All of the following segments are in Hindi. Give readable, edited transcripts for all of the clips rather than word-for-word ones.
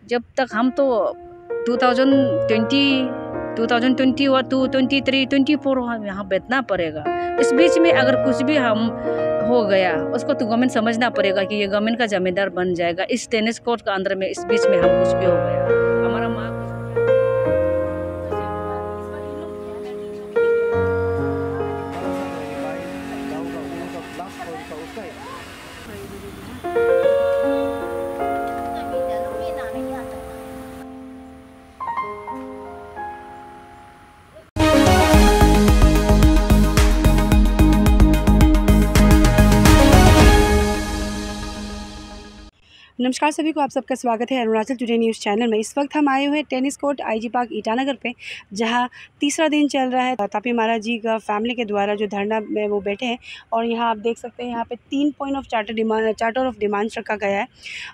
जब तक हम तो 2020 और 2023 24 यहाँ बैठना पड़ेगा। इस बीच में अगर कुछ भी हम हो गया उसको तो गवर्नमेंट समझना पड़ेगा कि ये गवर्नमेंट का जिम्मेदार बन जाएगा। इस टेनिस कोर्ट का अंदर में इस बीच में हम कुछ भी हो गया हमारा माँ नमस्कार सभी को, आप सबका स्वागत है अरुणाचल टुडे न्यूज़ चैनल में। इस वक्त हम आए हुए हैं tennis court IG park Itanagar पे, जहां तीसरा दिन चल रहा है। तापी महाराज जी का फैमिली के द्वारा जो धरना में वो बैठे हैं और यहां आप देख सकते हैं यहाँ पे 3 point of charter of demands रखा गया है।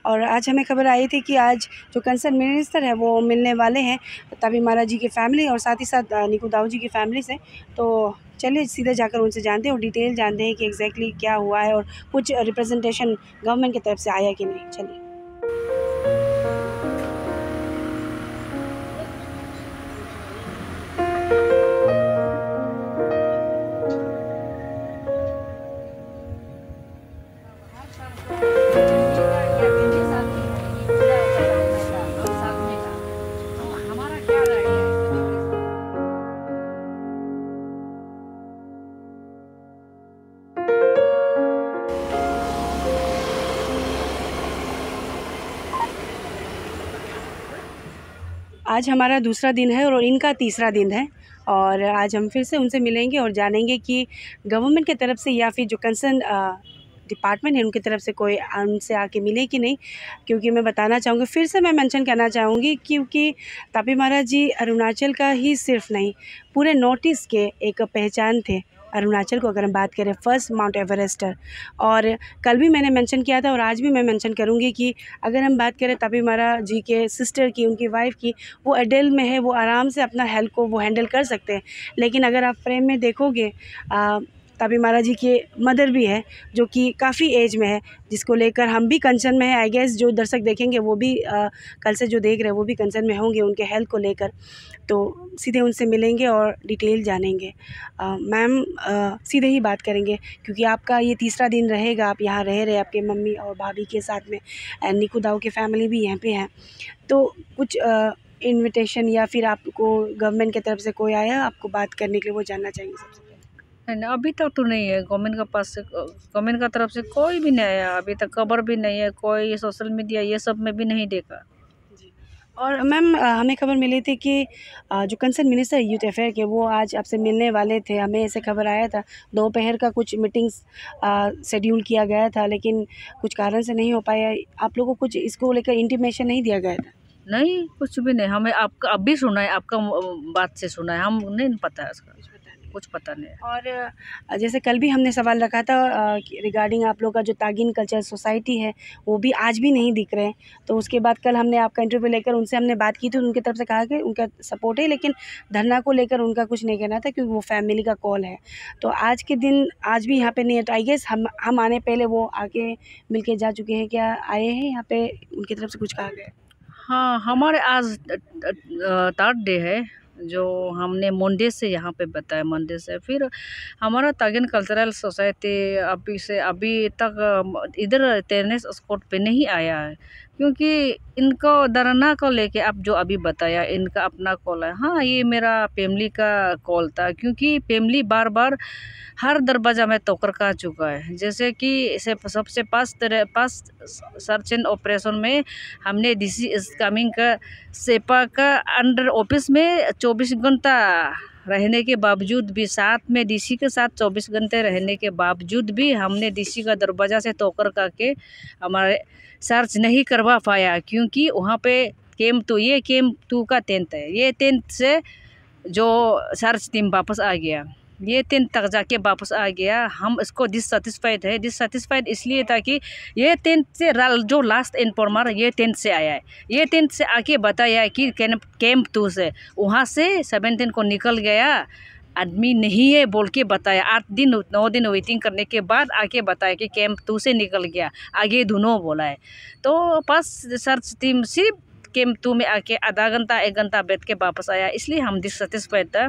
और आज हमें खबर आई थी कि आज जो कंसर्न मिनिस्टर है वो मिलने वाले हैं तापी महाराज जी की फैमिली और साथ ही साथ निकू दाऊ जी की फैमिली से। तो चलिए सीधे जाकर उनसे जानते हैं और डिटेल जानते हैं कि एग्जैक्टली क्या हुआ है और कुछ रिप्रेजेंटेशन गवर्नमेंट की तरफ से आया कि नहीं। चलिए। आज हमारा दूसरा दिन है और इनका तीसरा दिन है और आज हम फिर से उनसे मिलेंगे और जानेंगे कि गवर्नमेंट की तरफ से या फिर जो कंसर्न डिपार्टमेंट है उनकी तरफ से कोई उनसे आके मिले कि नहीं। क्योंकि मैं बताना चाहूँगी, फिर से मैं मेंशन करना चाहूँगी, क्योंकि तापी महाराज जी अरुणाचल का ही सिर्फ नहीं पूरे नॉर्थ ईस्ट के एक पहचान थे। अरुणाचल को अगर हम बात करें फर्स्ट माउंट एवरेस्टर, और कल भी मैंने मेंशन किया था और आज भी मैं मेंशन करूंगी कि अगर हम बात करें तापी महाराज जी के सिस्टर की, उनकी वाइफ की, वो एडल्ट में है, वो आराम से अपना हेल्थ को वो हैंडल कर सकते हैं। लेकिन अगर आप फ्रेम में देखोगे तापी महाराज जी के मदर भी है जो कि काफ़ी एज में है, जिसको लेकर हम भी कंसर्न में है। आई गेस जो दर्शक देखेंगे वो भी कल से जो देख रहे हैं वो भी कंसर्न में होंगे उनके हेल्थ को लेकर। तो सीधे उनसे मिलेंगे और डिटेल जानेंगे। मैम सीधे ही बात करेंगे क्योंकि आपका ये तीसरा दिन रहेगा, आप यहाँ रह रहे आपके मम्मी और भाभी के साथ में, निकू दाऊ की फैमिली भी यहाँ पे है। तो कुछ इन्विटेशन या फिर आपको गवर्नमेंट की तरफ से कोई आया आपको बात करने के लिए, वो जानना चाहेंगे सबसे? नहीं, अभी तक तो नहीं है। गवर्नमेंट के पास से, गवर्नमेंट का तरफ से कोई भी नहीं आया अभी तक। खबर भी नहीं है, कोई सोशल मीडिया ये सब में भी नहीं देखा जी। और मैम हमें खबर मिली थी कि जो कंसर्न मिनिस्टर यूथ अफेयर के, वो आज आपसे मिलने वाले थे। हमें ऐसे खबर आया था दोपहर का कुछ मीटिंग्स शेड्यूल किया गया था, लेकिन कुछ कारण से नहीं हो पाया। आप लोगों को कुछ इसको लेकर इंटीमेशन नहीं दिया गया था? नहीं, कुछ भी नहीं। हमें आपका अभी सुना है, आपका बात से सुना है, हम नहीं पता है इसका, कुछ पता नहीं। और जैसे कल भी हमने सवाल रखा था रिगार्डिंग आप लोग का जो तागिन कल्चर सोसाइटी है, वो भी आज भी नहीं दिख रहे हैं। तो उसके बाद कल हमने आपका इंटरव्यू लेकर उनसे हमने बात की थी, उनकी तरफ से कहा कि उनका सपोर्ट है, लेकिन धरना को लेकर उनका कुछ नहीं कहना था क्योंकि वो फैमिली का कॉल है। तो आज के दिन आज भी यहाँ पे नहीं है। तो आई गेस हम आने पहले वो आके मिल के जा चुके हैं। क्या आए हैं यहाँ पे, उनकी तरफ से कुछ कहा गया? हाँ, हमारे आज थर्ड डे है जो हमने मंडे से यहाँ पे बताया। मंडे से फिर हमारा तागिन कल्चरल सोसाइटी अभी तक इधर टेनिस कोर्ट पे नहीं आया है, क्योंकि इनको धरना को लेके आप जो अभी बताया इनका अपना कॉल है। हाँ, ये मेरा फैमिली का कॉल था, क्योंकि फैमिली बार बार हर दरवाज़ा में टोकर खा चुका है। जैसे कि सबसे पास सर्च एंड ऑपरेशन में हमने डीसी कमिंग का सेपा का अंडर ऑफिस में 24 घंटा रहने के बावजूद भी, साथ में डीसी के साथ 24 घंटे रहने के बावजूद भी हमने डीसी का दरवाज़ा से टोकर करके हमारे सर्च नहीं करवा पाया, क्योंकि वहाँ पे कैंप 2 का टेंट है। ये टेंट से जो सर्च टीम वापस आ गया, ये 10 तक जाके वापस आ गया। हम इसको डिससेटिस्फाइड इसलिए था कि ये 10 से जो लास्ट इन्फॉर्मर ये 10 से आया है, ये 10 से आके बताया कि कैंप 2 से, वहाँ से 17 को निकल गया, आदमी नहीं है बोल के बताया। 9 दिन वेटिंग करने के बाद आके बताया कि कैंप 2 से निकल गया, आगे दोनों बोला है। तो बस सर्च टीम सिर्फ कैंप 2 में आके आधा घंटा 1 घंटा बैठ के वापस आया, इसलिए हम डिससेटिस्फाइड था।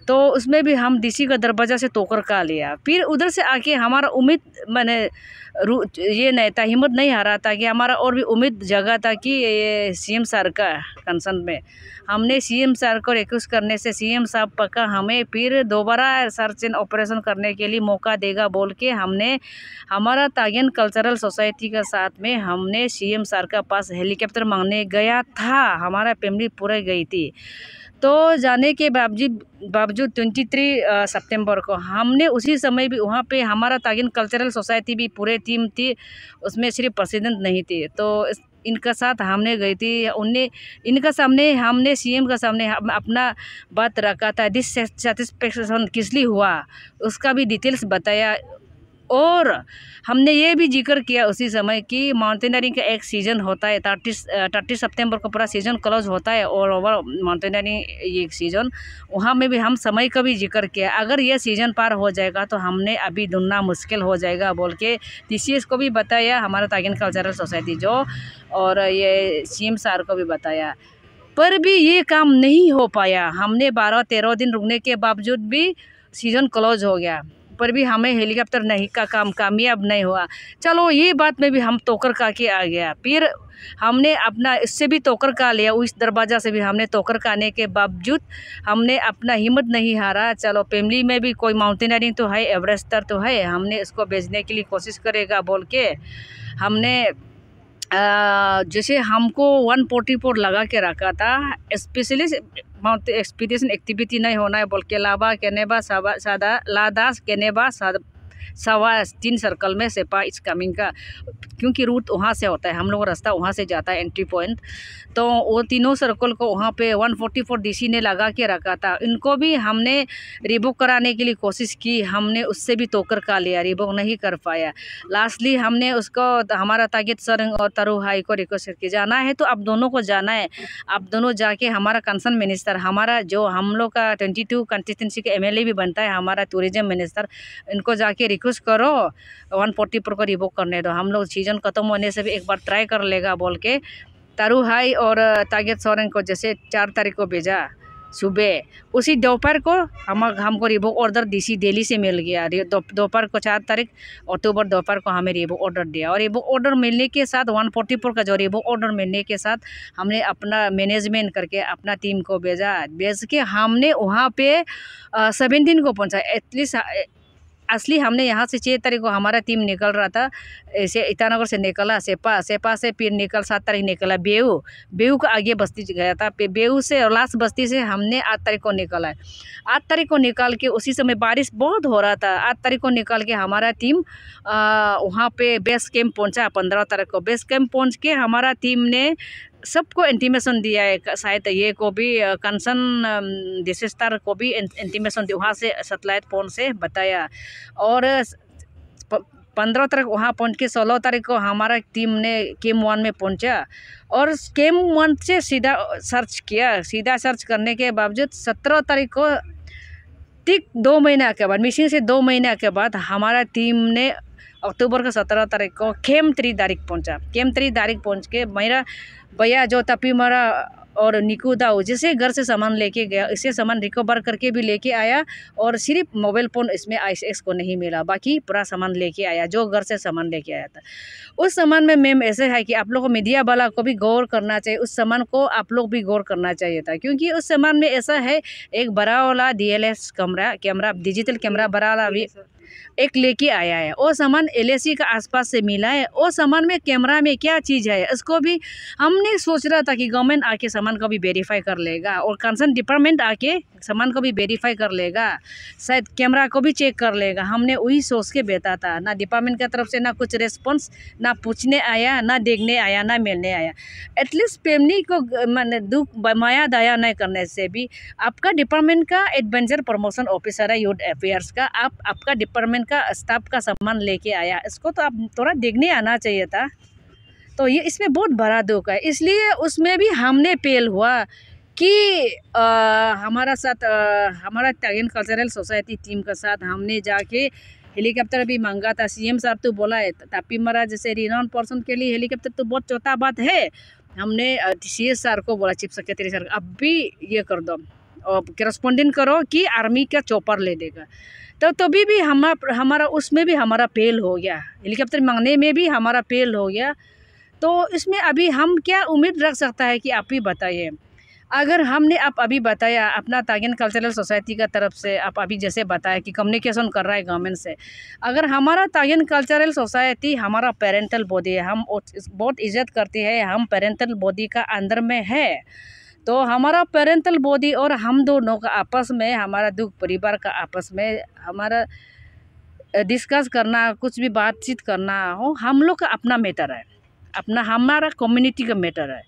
तो उसमें भी हम डीसी का दरवाज़ा से टोकर का लिया। फिर उधर से आके हमारा उम्मीद मैंने ये नहीं था, हिम्मत नहीं हारा था कि हमारा और भी उम्मीद जगा था कि ये सीएम सर का कंसर्न में हमने सीएम सर को रिक्वेस्ट करने से सीएम साहब पक्का हमें फिर दोबारा सर्च एंड ऑपरेशन करने के लिए मौका देगा बोल के हमने हमारा तागिन कल्चरल सोसाइटी के साथ में हमने सीएम सर का पास हेलीकॉप्टर मांगने गया था। हमारा फैमिली पूरा गई थी। तो जाने के बावजूद 23 सितंबर को हमने उसी समय भी वहाँ पे हमारा तागिन कल्चरल सोसाइटी भी पूरे टीम थी, उसमें सिर्फ प्रेसिडेंट नहीं थी। तो इनका साथ हमने गई थी, उनने इनका सामने हमने सीएम का सामने अपना बात रखा था, डिससेटिस्फेक्शन किस लिए हुआ उसका भी डिटेल्स बताया। और हमने ये भी जिक्र किया उसी समय कि माउंटेनियरिंग का एक सीज़न होता है, 30 सितंबर को पूरा सीज़न क्लोज होता है और ओवर माउंटेनियरिंग ये सीज़न, वहाँ में भी हम समय का भी जिक्र किया। अगर ये सीज़न पार हो जाएगा तो हमने अभी ढूंढना मुश्किल हो जाएगा बोल के टीसीएस को भी बताया, हमारा तागिन कल्चरल सोसाइटी जो, और ये सीएम सर को भी बताया, पर भी ये काम नहीं हो पाया। हमने 12-13 दिन रुकने के बावजूद भी सीज़न क्लोज हो गया, पर भी हमें हेलीकॉप्टर नहीं का काम कामयाब नहीं हुआ। चलो ये बात में भी हम टोकर खा के आ गया। फिर हमने अपना इससे भी टोकर खा लिया, उस दरवाज़ा से भी हमने टोकर खाने के बावजूद हमने अपना हिम्मत नहीं हारा। चलो फैमिली में भी कोई माउंटेनियरिंग तो है, एवरेस्टर तो है, हमने इसको भेजने के लिए कोशिश करेगा बोल के हमने जैसे हमको 144 लगा के रखा था, स्पेशली माउंट एक्सपीडिशन एक्टिविटी नहीं होना है बोल के लाबा केनेबा सादा लादास केनेबा सवा 3 सर्कल में सेपा इस कमिंग का, क्योंकि रूट वहाँ से होता है, हम लोग रास्ता वहाँ से जाता है एंट्री पॉइंट। तो वो तीनों सर्कल को वहाँ पे 144 डीसी ने लगा के रखा था। इनको भी हमने रिवोक कराने के लिए कोशिश की, हमने उससे भी टोकर का लिया, रिवोक नहीं कर पाया। लास्टली हमने उसको हमारा तागित सर और तरु हाई को रिक्वेस्ट करके जाना है तो आप दोनों को जाना है, आप दोनों जाके हमारा कंसर्न मिनिस्टर, हमारा जो हम लोग का 22 कंस्टिट्यूंसी के एमएलए भी बनता है, हमारा टूरिज्म मिनिस्टर, इनको जाके रिक्वेस्ट करो 144 को रिवोक करने दो, हम लोग सीजन खत्म होने से भी एक बार ट्राई कर लेगा बोल के तारू हाई और तागित सोरेन को जैसे 4 तारीख को भेजा सुबह, उसी दोपहर को हमको रिवोक ऑर्डर डीसी दिल्ली से मिल गया। दोपहर को 4 तारीख अक्टूबर दोपहर को हमें रिवोक ऑर्डर दिया, और रिवोक ऑर्डर मिलने के साथ 144 का जो रिवोक ऑर्डर मिलने के साथ हमने अपना मैनेजमेंट करके अपना टीम को भेज के हमने वहाँ पे 17 को पहुँचा। एटलीस्ट असली हमने यहाँ से 6 तारीख को हमारा टीम निकल रहा था, ऐसे ईटानगर से निकला, सेपा से फिर 7 तारीख निकला बेऊ का आगे बस्ती गया था, बेऊ से और लास्ट बस्ती से हमने 8 तारीख को निकला है। 8 तारीख को निकाल के उसी समय बारिश बहुत हो रहा था, 8 तारीख को निकाल के हमारा टीम वहाँ पे बेस कैंप पहुँचा। 15 तारीख को बेस कैंप पहुँच के हमारा टीम ने सबको इंटीमेशन दिया है, शायद ये को भी कंसर्न डिसेस्टर को भी इंटीमेशन दिया, वहाँ से सैटेलाइट फोन से बताया। और 15 तारीख वहाँ पहुँच के 16 तारीख को हमारा टीम ने कैंप 1 में पहुँचा, और कैंप 1 से सीधा सर्च किया। सीधा सर्च करने के बावजूद 17 तारीख को ठीक 2 महीना के बाद, मिशन से 2 महीना के बाद हमारा टीम ने अक्टूबर का 17 तारीख को कैंप 3 तारीख पहुँचा। कैंप 3 तारीख पहुँच के मेरा भैया जो तपी मरा और निकू दाऊ जिसे घर से सामान लेके गया, इसे सामान रिकवर करके भी लेके आया, और सिर्फ मोबाइल फ़ोन इसमें ICX को नहीं मिला, बाकी पूरा सामान लेके आया जो घर से सामान लेके आया था। उस सामान में मैम ऐसे है कि आप लोग को मीडिया वाला को भी गौर करना चाहिए, उस सामान को आप लोग भी गौर करना चाहिए था, क्योंकि उस सामान में ऐसा है एक बड़ा वाला DLS कैमरा डिजिटल कैमरा बड़ा वाला भी एक लेके आया है। वो सामान LAC का आसपास से मिला है। वो सामान में कैमरा में क्या चीज़ है इसको भी हमने सोच रहा था कि गवर्नमेंट आके सामान को भी वेरीफाई कर लेगा, और कंसर्न डिपार्टमेंट आके सामान को भी वेरीफाई कर लेगा, शायद कैमरा को भी चेक कर लेगा। हमने वही सोच के बेटा था, ना डिपार्टमेंट की तरफ से ना कुछ रिस्पॉन्स, ना पूछने आया, ना देखने आया, ना मिलने आया। एटलीस्ट फैमिली को मैंने दुख माया दया नहीं करने से भी आपका डिपार्टमेंट का एडवेंचर प्रमोशन ऑफिसर है यूथ अफेयर्स का, आपका डिपार्टमेंट का स्टाफ का सामान लेके आया, इसको तो आप थोड़ा देखने आना चाहिए था। तो ये इसमें बहुत बड़ा दुख है, इसलिए उसमें भी हमने फेल हुआ कि हमारा साथ हमारा तागिन कल्चरल सोसाइटी टीम के साथ हमने जाके हेलीकॉप्टर भी मांगा था। CM साहब तो बोला है तापी मरा जैसे रिनाउंड पर्सन के लिए हेलीकॉप्टर तो बहुत छोटा बात है, हमने CS सर को बोला, चीफ सेक्रेटरी सर, अब भी ये कर दो और करस्पॉन्डेंट करो कि आर्मी का चॉपर ले देगा। तो तभी भी हमारा उसमें भी हमारा फेल हो गया, हेलीकॉप्टर मांगने में भी हमारा फेल हो गया। तो इसमें अभी हम क्या उम्मीद रख सकता है कि आप ही बताइए। अगर हमने आप अभी बताया अपना तागिन कल्चरल सोसाइटी का तरफ से, आप अभी जैसे बताया कि कम्युनिकेशन कर रहा है गवर्नमेंट से, अगर हमारा तागिन कल्चरल सोसाइटी हमारा पेरेंटल बॉडी है, हम बहुत इज्जत करते हैं, हम पेरेंटल बॉडी का अंदर में है, तो हमारा पेरेंटल बॉडी और हम दोनों का आपस में, हमारा दुख परिवार का आपस में हमारा डिस्कस करना, कुछ भी बातचीत करना हो, हम लोग का अपना मैटर है, अपना हमारा कम्युनिटी का मैटर है।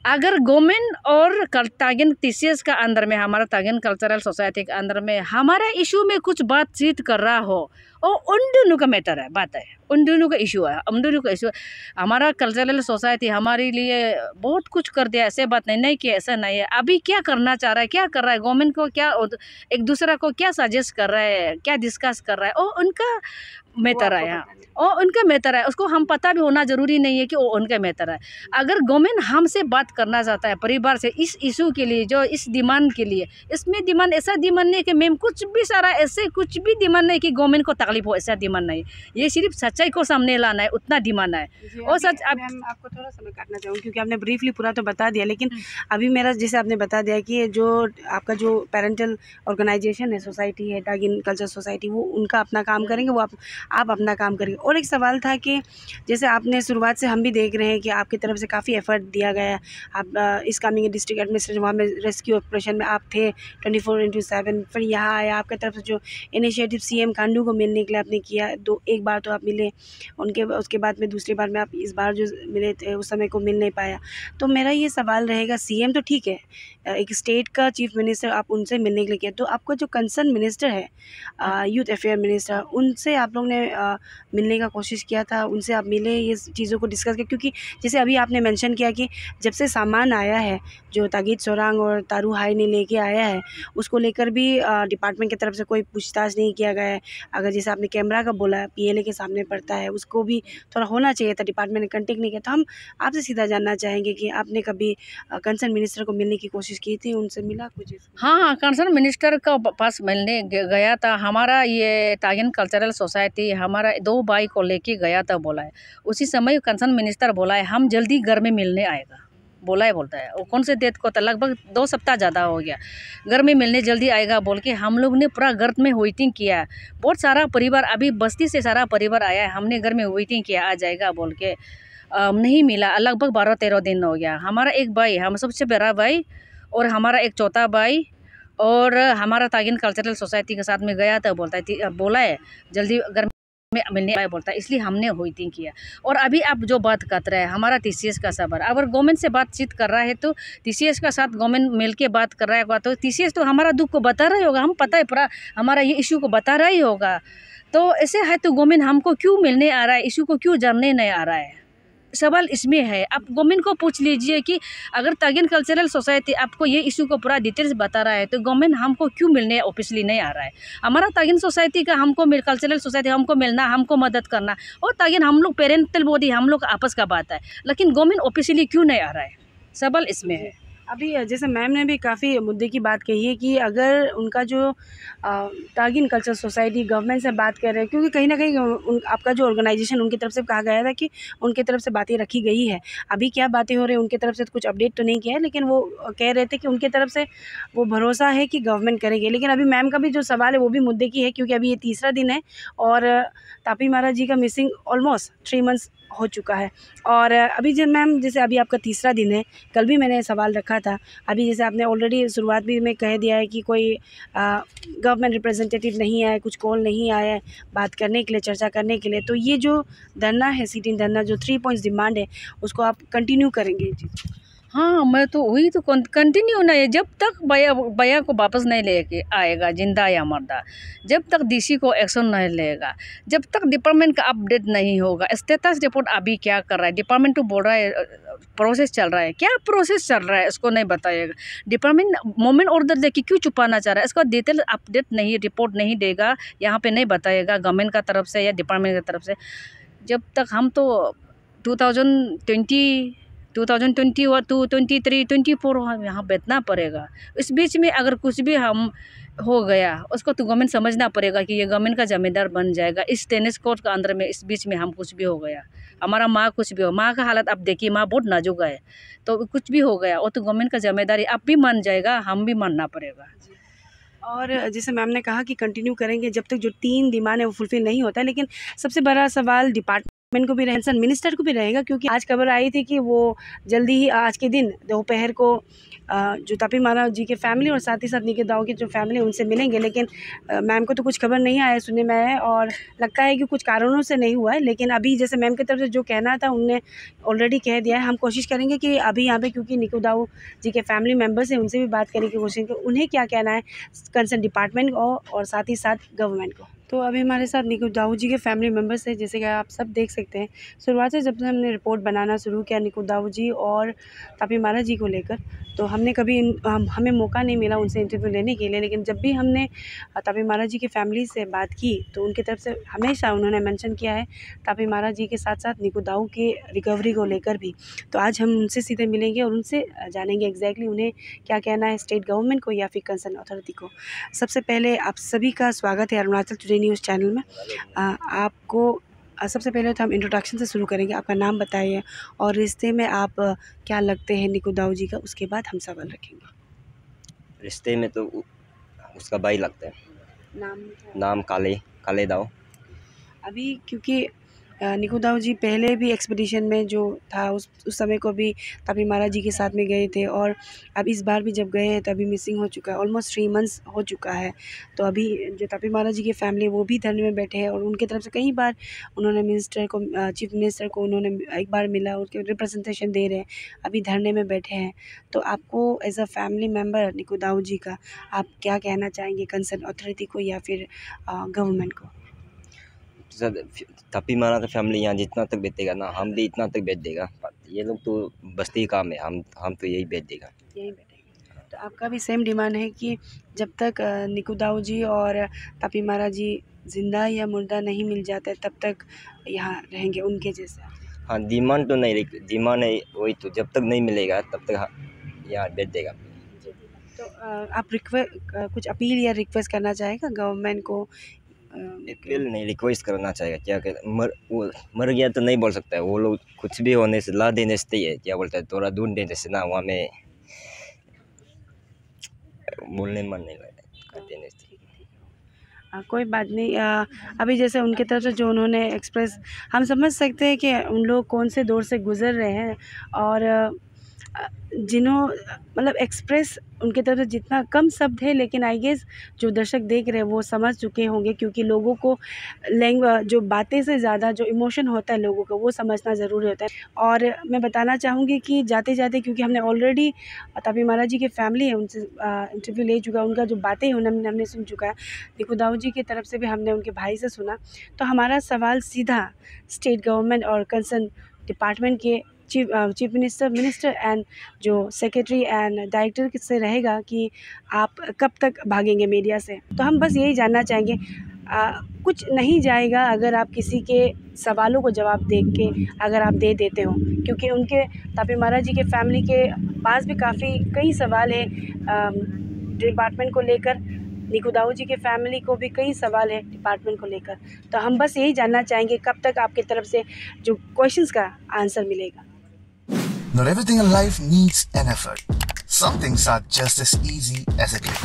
अगर गवर्नमेंट और तागिन TCS का अंदर में, हमारा तागिन कल्चरल सोसाइटी के अंदर में हमारा इशू में कुछ बातचीत कर रहा हो, और उन दोनों का मैटर है, बात है, उन दोनों का इशू है, हम दोनों का इशू है। हमारा कल्चरल सोसाइटी हमारे लिए बहुत कुछ कर दिया, ऐसे बात नहीं कि ऐसा नहीं है। अभी क्या करना चाह रहा है, क्या कर रहा है गवर्नमेंट को, क्या एक दूसरे को क्या सजेस्ट कर रहा है, क्या डिस्कस कर रहा है, और उनका मैटर है यहाँ, और उनका मैटर है, उसको हम पता भी होना ज़रूरी नहीं है कि वो उनका मैटर है। अगर गवर्नमेंट हमसे बात करना चाहता है परिवार से इस इशू के लिए, जो इस डिमांड के लिए, इसमें डिमांड ऐसा डिमांड नहीं कि मैम कुछ भी सारा ऐसे कुछ भी डिमांड नहीं कि गवर्नमेंट को तकलीफ हो, ऐसा डिमांड नहीं। ये सिर्फ सच्चाई को सामने लाना है, उतना डिमांड है। और सच मैम आपको थोड़ा समय काटना चाहूँगी क्योंकि आपने ब्रीफली पूरा तो बता दिया, लेकिन अभी मेरा जैसे आपने बता दिया कि जो आपका जो पेरेंटल ऑर्गेनाइजेशन है, सोसाइटी है, तागिन कल्चर सोसाइटी, वो उनका अपना काम करेंगे, वो आप अपना काम करेंगे। और एक सवाल था कि जैसे आपने शुरुआत से हम भी देख रहे हैं कि आपकी तरफ से काफ़ी एफर्ट दिया गया, आप इस कामिंग डिस्ट्रिक्ट एडमिनिस्ट्रेशन, वहाँ में रेस्क्यू ऑपरेशन में आप थे 24/7, फिर यहाँ आए, आपकी तरफ से जो इनिशिएटिव CM खांडू को मिलने के लिए आपने किया, एक बार तो आप मिले, उसके बाद में दूसरी बार में आप इस बार जो मिले थे उस समय को मिल नहीं पाया। तो मेरा ये सवाल रहेगा, CM तो ठीक है, एक स्टेट का चीफ मिनिस्टर आप उनसे मिलने के लिए किया, तो आपका जो कंसर्न मिनिस्टर है, यूथ अफेयर मिनिस्टर, उनसे आप लोग ने मिलने का कोशिश किया था, उनसे आप मिले, ये चीज़ों को डिस्कस किया? क्योंकि जैसे अभी आपने मेंशन किया कि जब से सामान आया है जो तागिद सोरांग और तारू हाई ने लेके आया है, उसको लेकर भी डिपार्टमेंट की तरफ से कोई पूछताछ नहीं किया गया है। अगर जैसे आपने कैमरा का बोला, PLA के सामने पड़ता है, उसको भी थोड़ा होना चाहिए था, डिपार्टमेंट ने कंटेक्ट नहीं किया। तो हम आपसे सीधा जानना चाहेंगे कि आपने कभी कंसर्न मिनिस्टर को मिलने की कोशिश की थी, उनसे मिला कुछ? हाँ, कंसर्न मिनिस्टर का पास मिलने गया था। हमारा ये तागिन कल्चरल सोसाइटी हमारा 2 भाई को लेके गया था, बोला है। उसी समय कंसर्न मिनिस्टर बोला है हम जल्दी घर में मिलने आएगा, बोला है, बोलता है। वो कौन से डेट को था, लगभग 2 सप्ताह ज़्यादा हो गया, घर में मिलने जल्दी आएगा बोल के हम लोग ने पूरा घर में वेटिंग किया है। बहुत सारा परिवार, अभी बस्ती से सारा परिवार आया है, हमने घर में वेटिंग किया आ जाएगा बोल के, नहीं मिला। लगभग 12-13 दिन हो गया। हमारा एक भाई, हम सबसे बड़ा भाई, और हमारा एक चौथा भाई, और हमारा तागिन कल्चरल सोसाइटी के साथ में गया था, बोला है जल्दी घर में मिलने आए, बोलता है। इसलिए हमने वेटिंग किया। और अभी आप जो बात कर रहे हैं हमारा TCS का सबर, अगर गवर्नमेंट से बातचीत कर रहा है तो TCS का साथ गवर्नमेंट मिल के बात कर रहा है, तो TCS तो हमारा दुख को बता रहा ही होगा, हम पता है पूरा हमारा ये इशू को बता रहा ही होगा। तो ऐसे है तो गवर्नमेंट हमको क्यों मिलने आ रहा है, इशू को क्यों जानने नहीं आ रहा है? सवाल इसमें है। आप गवर्नमेंट को पूछ लीजिए कि अगर तागिन कल्चरल सोसाइटी आपको ये इशू को पूरा डिटेल्स बता रहा है तो गवर्नमेंट हमको क्यों मिलने ऑफिशियली नहीं आ रहा है? हमारा तागिन सोसाइटी का हमको कल्चरल सोसाइटी हमको मिलना, हमको मदद करना, और तागिन हम लोग पेरेंटल बॉडी हम लोग आपस का बात है, लेकिन गवर्नमेंट ऑफिशियली क्यों नहीं आ रहा है? सवाल इसमें है। अभी जैसे मैम ने भी काफ़ी मुद्दे की बात कही है कि अगर उनका जो तागिन कल्चर सोसाइटी गवर्नमेंट से बात कर रहे हैं, क्योंकि कहीं ना कहीं आपका जो ऑर्गेनाइजेशन, उनकी तरफ से कहा गया था कि उनकी तरफ से बातें रखी गई है। अभी क्या बातें हो रही हैं उनकी तरफ से तो कुछ अपडेट तो नहीं किया है, लेकिन वो कह रहे थे कि उनकी तरफ से वो भरोसा है कि गवर्नमेंट करेगी। लेकिन अभी मैम का भी जो सवाल है वो भी मुद्दे की है, क्योंकि अभी ये 3रा दिन है और तापी महाराज जी का मिसिंग ऑलमोस्ट 3 मंथ्स हो चुका है। और अभी जब मैम जैसे अभी आपका 3रा दिन है, कल भी मैंने सवाल रखा था, अभी जैसे आपने ऑलरेडी शुरुआत भी में कह दिया है कि कोई गवर्नमेंट रिप्रेजेंटेटिव नहीं आया, कुछ कॉल नहीं आया है बात करने के लिए, चर्चा करने के लिए, तो ये जो धरना है, सिटिंग धरना, जो 3 पॉइंट्स डिमांड है, उसको आप कंटिन्यू करेंगे? जी हाँ, मैं तो वही तो कंटिन्यू नहीं है, जब तक भैया को वापस नहीं लेके आएगा, जिंदा या मर्दा, जब तक DC को एक्शन नहीं लेगा, जब तक डिपार्टमेंट का अपडेट नहीं होगा। स्टेटस रिपोर्ट अभी क्या कर रहा है, डिपार्टमेंट तो बोल रहा है प्रोसेस चल रहा है, क्या प्रोसेस चल रहा है इसको नहीं बताएगा। डिपार्टमेंट मोमेंट ऑर्डर देके क्यों छुपाना चाह रहा है? इसका डिटेल अपडेट नहीं, रिपोर्ट नहीं देगा, यहाँ पे नहीं बताएगा गवर्नमेंट का तरफ से या डिपार्टमेंट की तरफ से। जब तक हम तो 2020 2020 टू 23 24 यहाँ बैठना पड़ेगा। इस बीच में अगर कुछ भी हम हो गया उसको तो गवर्नमेंट समझना पड़ेगा कि ये गवर्नमेंट का जिम्मेदार बन जाएगा। इस टेनिस कोर्ट का अंदर में इस बीच में हम कुछ भी हो गया, हमारा माँ कुछ भी हो, माँ का हालत अब देखिए, माँ बहुत नाजुक है, तो कुछ भी हो गया वो तो गवर्नमेंट का जिम्मेदारी अब भी मान जाएगा, हम भी मानना पड़ेगा। और जैसे मैम ने कहा कि कंटिन्यू करेंगे जब तक जो 3 डिमांड है वो फुलफिल नहीं होता है। लेकिन सबसे बड़ा सवाल डिपार्टमेंट को भी रहेगा, मिनिस्टर को भी रहेगा, क्योंकि आज खबर आई थी कि वो जल्दी ही आज के दिन दोपहर को जो तापी मारा जी के फैमिली और साथ ही साथ निकी दाऊ की जो फैमिली उनसे मिलेंगे। लेकिन मैम को तो कुछ खबर नहीं आया, सुनने में आया है, और लगता है कि कुछ कारणों से नहीं हुआ है। लेकिन अभी जैसे मैम की तरफ से जो कहना था उनने ऑलरेडी कह दिया है। हम कोशिश करेंगे कि अभी यहाँ पे क्योंकि निकी दाऊ जी के फैमिली मेम्बर्स हैं उनसे भी बात करने की कोशिश करें, उन्हें क्या कहना है कंसर्न डिपार्टमेंट को और साथ ही साथ गवर्नमेंट को। तो अभी हमारे साथ निकी दाऊ जी के फैमिली मेम्बर्स हैं, जैसे कि आप सब देख सकते हैं। शुरुआत से जब से हमने रिपोर्ट बनाना शुरू किया निकी दाऊ जी और तापी मारा जी को लेकर, तो हमने कभी हमें मौका नहीं मिला उनसे इंटरव्यू लेने के लिए। लेकिन जब भी हमने तापी मारा जी की फैमिली से बात की तो उनकी तरफ से हमेशा उन्होंने मेंशन किया है तापी मारा जी के साथ साथ निकी दाऊ की रिकवरी को लेकर भी। तो आज हम उनसे सीधे मिलेंगे और उनसे जानेंगे एग्जैक्टली उन्हें क्या कहना है, स्टेट गवर्नमेंट को या फिर कंसर्न अथॉरिटी को। सबसे पहले आप सभी का स्वागत है अरुणाचल टुडे न्यूज़ चैनल में। आपको सबसे पहले तो हम इंट्रोडक्शन से शुरू करेंगे। आपका नाम बताइए और रिश्ते में आप क्या लगते हैं निकी दाऊ जी का, उसके बाद हम सवाल रखेंगे। रिश्ते में तो उसका भाई लगता है। नाम काले दाऊ। अभी क्योंकि निकी दाऊ जी पहले भी एक्सपीडिशन में जो था उस समय को भी तापी मारा जी के साथ में गए थे, और अब इस बार भी जब गए हैं तो अभी मिसिंग हो चुका है, ऑलमोस्ट 3 मंथ्स हो चुका है। तो अभी जो तापी मारा जी की फैमिली वो भी धरने में बैठे हैं और उनकी तरफ से कई बार उन्होंने मिनिस्टर को चीफ मिनिस्टर को उन्होंने एक बार मिला, उनके रिप्रेजेंटेशन दे रहे हैं, अभी धरने में बैठे हैं। तो आपको एज अ फैमिली मेम्बर निकी दाऊ जी का आप क्या कहना चाहेंगे कंसर्न अथॉरिटी को या फिर गवर्नमेंट को? तापी मारा का फैमिली यहाँ जितना तक बैठेगा ना, हम भी इतना तक बैठ देगा। ये लोग तो बस्ती काम है, हम तो यही बैठ देगा, यही बैठेंगे। तो आपका भी सेम डिमांड है कि जब तक निकी दाऊ जी और तापी मारा जी जिंदा या मुर्दा नहीं मिल जाते तब तक यहाँ रहेंगे उनके जैसे? हाँ, डिमांड तो नहीं, डिमांड है वही, तो जब तक नहीं मिलेगा तब तक यहाँ बैठ देगा। तो आप कुछ अपील या रिक्वेस्ट करना चाहेगा गवर्नमेंट को? अपील नहीं, रिक्वेस्ट करना चाहेगा। क्या वो मर गया तो नहीं बोल सकता है, वो लोग कुछ भी होने से ला देने से है, क्या बोलता है, थोड़ा ढूंढ देने से ना, वहाँ में बोलने मन नहीं लगता देने से। कोई बात नहीं। अभी जैसे उनकी तरफ से जो उन्होंने एक्सप्रेस, हम समझ सकते हैं कि उन लोग कौन से दौर से गुज़र रहे हैं, और जिन्हों मतलब एक्सप्रेस उनके तरफ से जितना कम शब्द है, लेकिन आई गेस जो दर्शक देख रहे हैं वो समझ चुके होंगे, क्योंकि लोगों को लैंग्वेज जो बातें से ज़्यादा जो इमोशन होता है लोगों का वो समझना ज़रूरी होता है। और मैं बताना चाहूँगी कि जाते जाते, क्योंकि हमने ऑलरेडी तापी मारा जी की फैमिली है उनसे इंटरव्यू ले चुका है, उनका जो बातें हैं हमने सुन चुका है, निकी दाऊ जी की तरफ से भी हमने उनके भाई से सुना। तो हमारा सवाल सीधा स्टेट गवर्नमेंट और कंसर्न डिपार्टमेंट के चीफ मिनिस्टर एंड जो सेक्रेटरी एंड डायरेक्टर से रहेगा कि आप कब तक भागेंगे मीडिया से। तो हम बस यही जानना चाहेंगे, कुछ नहीं जाएगा अगर आप किसी के सवालों को जवाब देख के अगर आप दे देते हो, क्योंकि उनके तापी मारा जी के फैमिली के पास भी कई सवाल है डिपार्टमेंट को लेकर, निकी दाऊ जी के फैमिली को भी कई सवाल है डिपार्टमेंट को लेकर। तो हम बस यही जानना चाहेंगे कब तक आपकी तरफ से जो क्वेश्चंस का आंसर मिलेगा। Not everything in life needs an effort. Some things are just as easy as a click.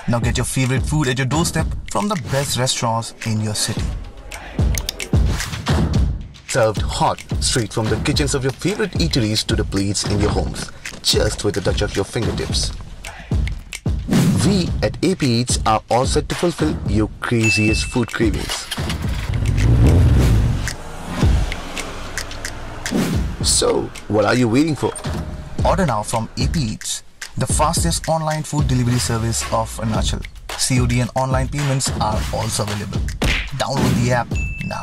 Now get your favorite food at your doorstep from the best restaurants in your city. Served hot, straight from the kitchens of your favorite eateries to the plates in your homes, just with a touch of your fingertips. We at AP Eats are all set to fulfill your craziest food cravings. So, what are you waiting for? Order now from AP Eats, the fastest online food delivery service of Arunachal. COD and online payments are also available. Download the app now.